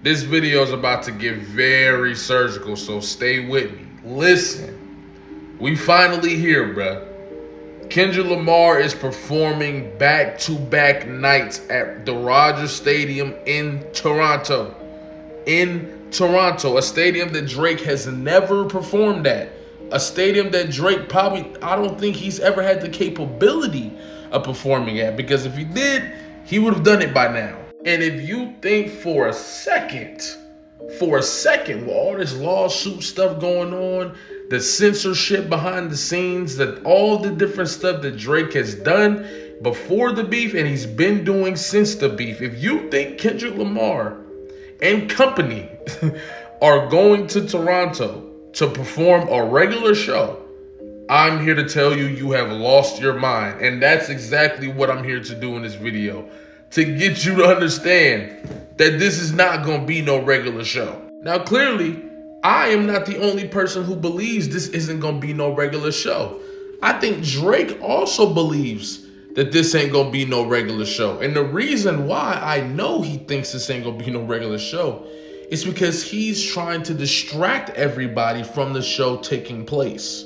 This video is about to get very surgical, so stay with me. Listen, we finally here, bruh. Kendrick Lamar is performing back-to-back nights at the Rogers Stadium in Toronto. A stadium that Drake has never performed at. A stadium that Drake I don't think he's ever had the capability of performing at, because if he did, he would have done it by now. And if you think for a second, with all this lawsuit stuff going on, the censorship behind the scenes, that all the different stuff that Drake has done before the beef and he's been doing since the beef, if you think Kendrick Lamar and company are going to Toronto to perform a regular show, I'm here to tell you, you have lost your mind. And that's exactly what I'm here to do in this video, to get you to understand that this is not going to be no regular show. Now, clearly, I am not the only person who believes this isn't going to be no regular show. I think Drake also believes that this ain't going to be no regular show. And the reason why I know he thinks this ain't going to be no regular show is because he's trying to distract everybody from the show taking place.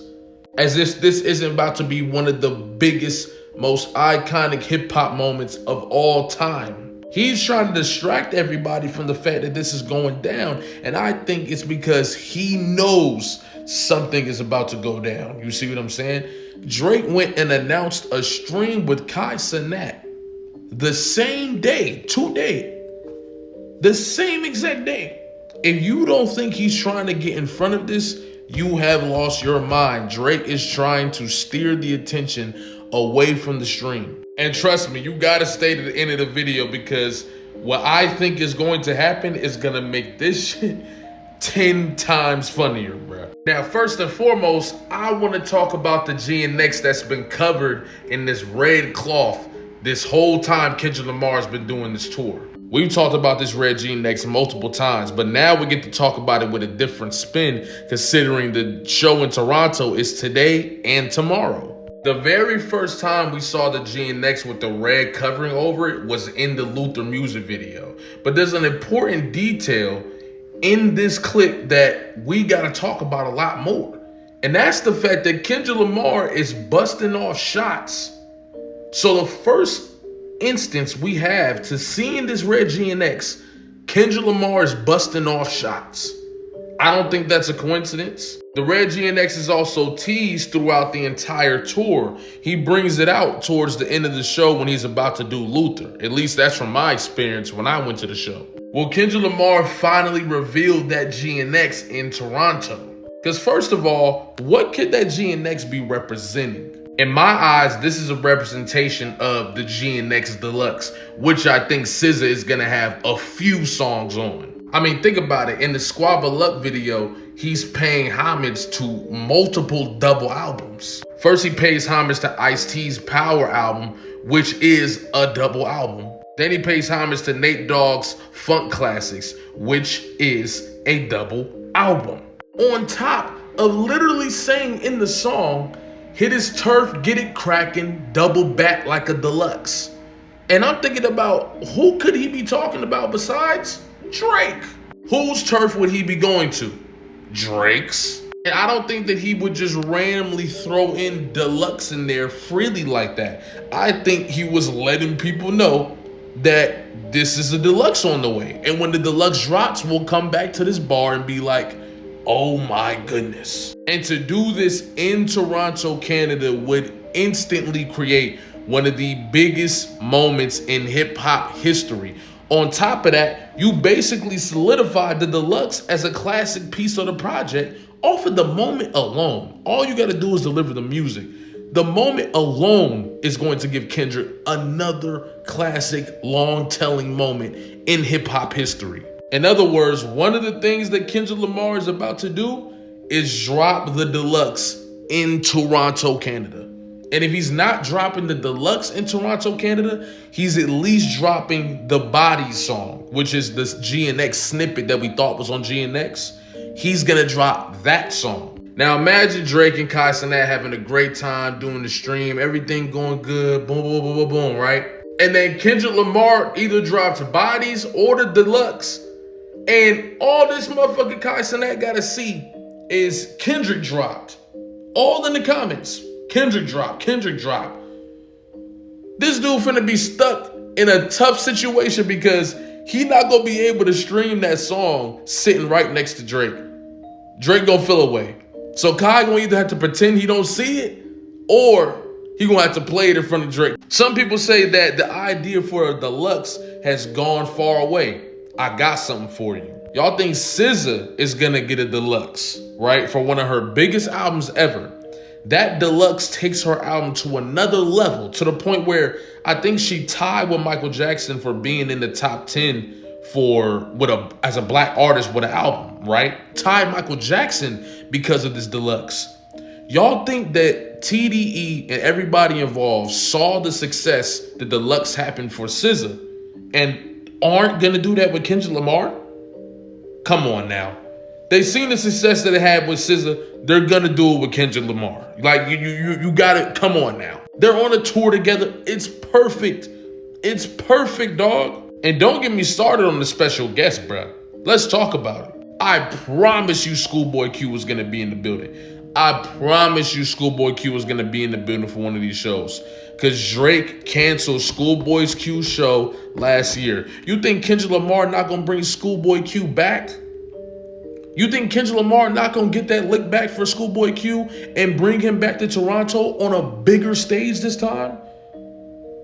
As if this isn't about to be one of the biggest, most iconic hip hop moments of all time. He's trying to distract everybody from the fact that this is going down. And I think it's because he knows something is about to go down. You see what I'm saying? Drake went and announced a stream with Kai Cenat the same day, the same exact day. If you don't think he's trying to get in front of this, you have lost your mind. Drake is trying to steer the attention away from the stream. And trust me, you gotta stay to the end of the video, because what I think is going to happen is gonna make this shit 10 times funnier, bro. Now, first and foremost, I wanna talk about the GNX that's been covered in this red cloth this whole time Kendrick Lamar's been doing this tour. We've talked about this red GNX multiple times, but now we get to talk about it with a different spin, considering the show in Toronto is today and tomorrow. The very first time we saw the GNX with the red covering over it was in the Luther music video. But there's an important detail in this clip that we gotta talk about a lot more. And that's the fact that Kendrick Lamar is busting off shots. So the first instance we have to seeing this red GNX, Kendrick Lamar is busting off shots. I don't think that's a coincidence. The red GNX is also teased throughout the entire tour. He brings it out towards the end of the show when he's about to do Luther. At least that's from my experience when I went to the show. Well, Kendrick Lamar finally revealed that GNX in Toronto. Because first of all, what could that GNX be representing? In my eyes, this is a representation of the GNX Deluxe, which I think SZA is gonna have a few songs on. I mean, think about it. In the Squabble Up video, he's paying homage to multiple double albums. First, he pays homage to Ice-T's Power album, which is a double album. Then he pays homage to Nate Dogg's Funk Classics, which is a double album. On top of literally saying in the song, hit his turf, get it crackin', double back like a deluxe. And I'm thinking about, who could he be talking about besides Drake? Whose turf would he be going to? Drake's. And I don't think that he would just randomly throw in deluxe in there freely like that. I think he was letting people know that this is a deluxe on the way. And when the deluxe drops, we'll come back to this bar and be like, oh my goodness. And to do this in Toronto, Canada would instantly create one of the biggest moments in hip hop history. On top of that, you basically solidified the deluxe as a classic piece of the project off of the moment alone. All you gotta do is deliver the music. The moment alone is going to give Kendrick another classic, long-telling moment in hip hop history. In other words, one of the things that Kendrick Lamar is about to do is drop the deluxe in Toronto, Canada. And if he's not dropping the deluxe in Toronto, Canada, he's at least dropping the Body song, which is this GNX snippet that we thought was on GNX. He's gonna drop that song. Now imagine Drake and Kai Cenat having a great time doing the stream, everything going good, boom, boom, boom, boom, boom, right? And then Kendrick Lamar either drops Bodies or the deluxe. And all this motherfucker Kai Cenat gotta see is Kendrick dropped. All in the comments. Kendrick dropped. Kendrick dropped. This dude finna be stuck in a tough situation because he not gonna be able to stream that song sitting right next to Drake. Drake gonna feel away. So Kai gonna either have to pretend he don't see it, or he gonna have to play it in front of Drake. Some people say that the idea for a deluxe has gone far away. I got something for you. Y'all think SZA is gonna get a deluxe, right? For one of her biggest albums ever. That deluxe takes her album to another level, to the point where I think she tied with Michael Jackson for being in the top 10 as a black artist with an album, right? Tied Michael Jackson because of this deluxe. Y'all think that TDE and everybody involved saw the success the deluxe happened for SZA and aren't gonna do that with Kendrick Lamar? Come on now. They seen the success that it had with SZA. They're gonna do it with Kendrick Lamar. Like you gotta, come on now. They're on a tour together. It's perfect. It's perfect, dog. And don't get me started on the special guest, bruh. Let's talk about it. I promise you Schoolboy Q was gonna be in the building. I promise you Schoolboy Q was gonna be in the building for one of these shows. Cause Drake canceled Schoolboy Q's show last year. You think Kendrick Lamar not gonna bring Schoolboy Q back? You think Kendrick Lamar not gonna get that lick back for Schoolboy Q and bring him back to Toronto on a bigger stage this time?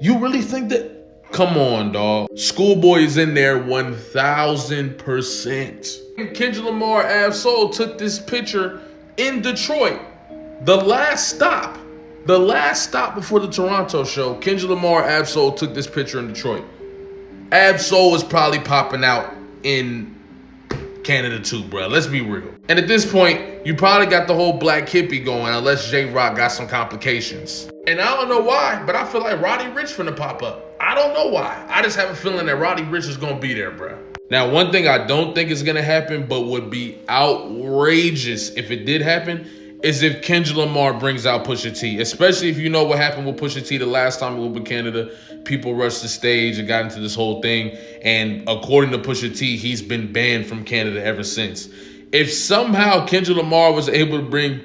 You really think that? Come on, dog. Schoolboy is in there 1000%. Kendrick Lamar Ab-Soul took this picture in Detroit. The last stop before the Toronto show, Kendrick Lamar Ab-Soul took this picture in Detroit. Ab-Soul is probably popping out in Canada too, bro. Let's be real. And at this point, you probably got the whole black hippie going unless J-Rock got some complications. And I don't know why, but I feel like Roddy Ricch finna pop up. I don't know why. I just have a feeling that Roddy Ricch is gonna be there, bro. Now, one thing I don't think is gonna happen, but would be outrageous if it did happen, is if Kendrick Lamar brings out Pusha T. Especially if you know what happened with Pusha T the last time he was with Canada. People rushed the stage and got into this whole thing. And according to Pusha T, he's been banned from Canada ever since. If somehow Kendrick Lamar was able to bring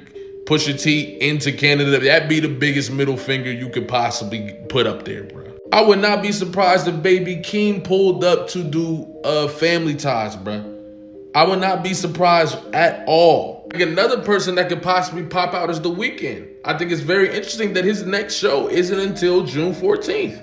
Pusha T into Canada, that'd be the biggest middle finger you could possibly put up there, bro. I would not be surprised if Baby Keem pulled up to do Family Ties, bro. I would not be surprised at all. Like, another person that could possibly pop out is The Weeknd. I think it's very interesting that his next show isn't until June 14th.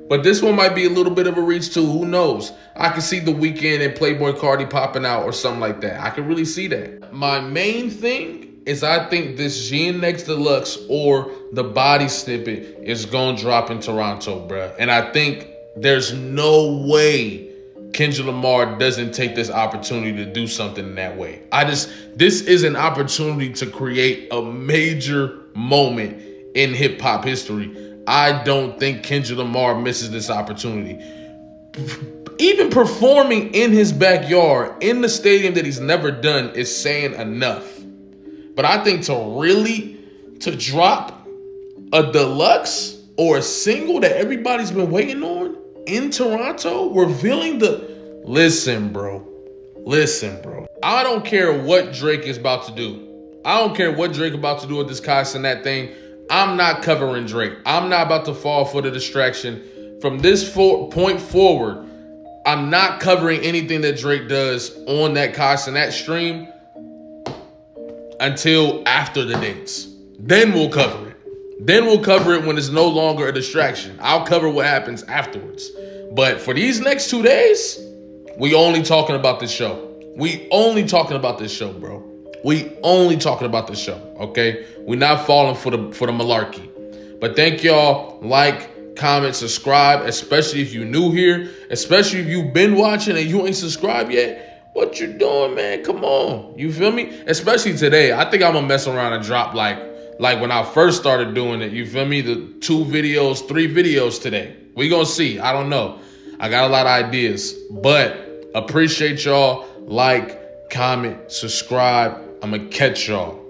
But this one might be a little bit of a reach too. Who knows? I can see The Weeknd and Playboi Carti popping out or something like that. I can really see that. My main thing is I think this GNX Deluxe or the body snippet is going to drop in Toronto, bruh. And I think there's no way Kendrick Lamar doesn't take this opportunity to do something in that way. This is an opportunity to create a major moment in hip hop history. I don't think Kendrick Lamar misses this opportunity. Even performing in his backyard, in the stadium that he's never done, is saying enough. But I think to drop a deluxe or a single that everybody's been waiting on in Toronto, revealing listen, bro. I don't care what Drake is about to do. I don't care what Drake about to do with this Kai Cenat thing. I'm not covering Drake. I'm not about to fall for the distraction. From this point forward, I'm not covering anything that Drake does on that Kai Cenat stream until after the dates. Then we'll cover it. Then we'll cover it when it's no longer a distraction. I'll cover what happens afterwards. But for these next 2 days, we only talking about this show. We only talking about this show, bro. We only talking about this show, okay? We're not falling for the malarkey. But thank y'all. Like, comment, subscribe, especially if you're new here, especially if you've been watching and you ain't subscribed yet. What you doing, man? Come on. You feel me? Especially today. I think I'm gonna mess around and drop like when I first started doing it. You feel me? The 2 videos, 3 videos today. We gonna see. I don't know. I got a lot of ideas. But appreciate y'all. Like, comment, subscribe. I'm gonna catch y'all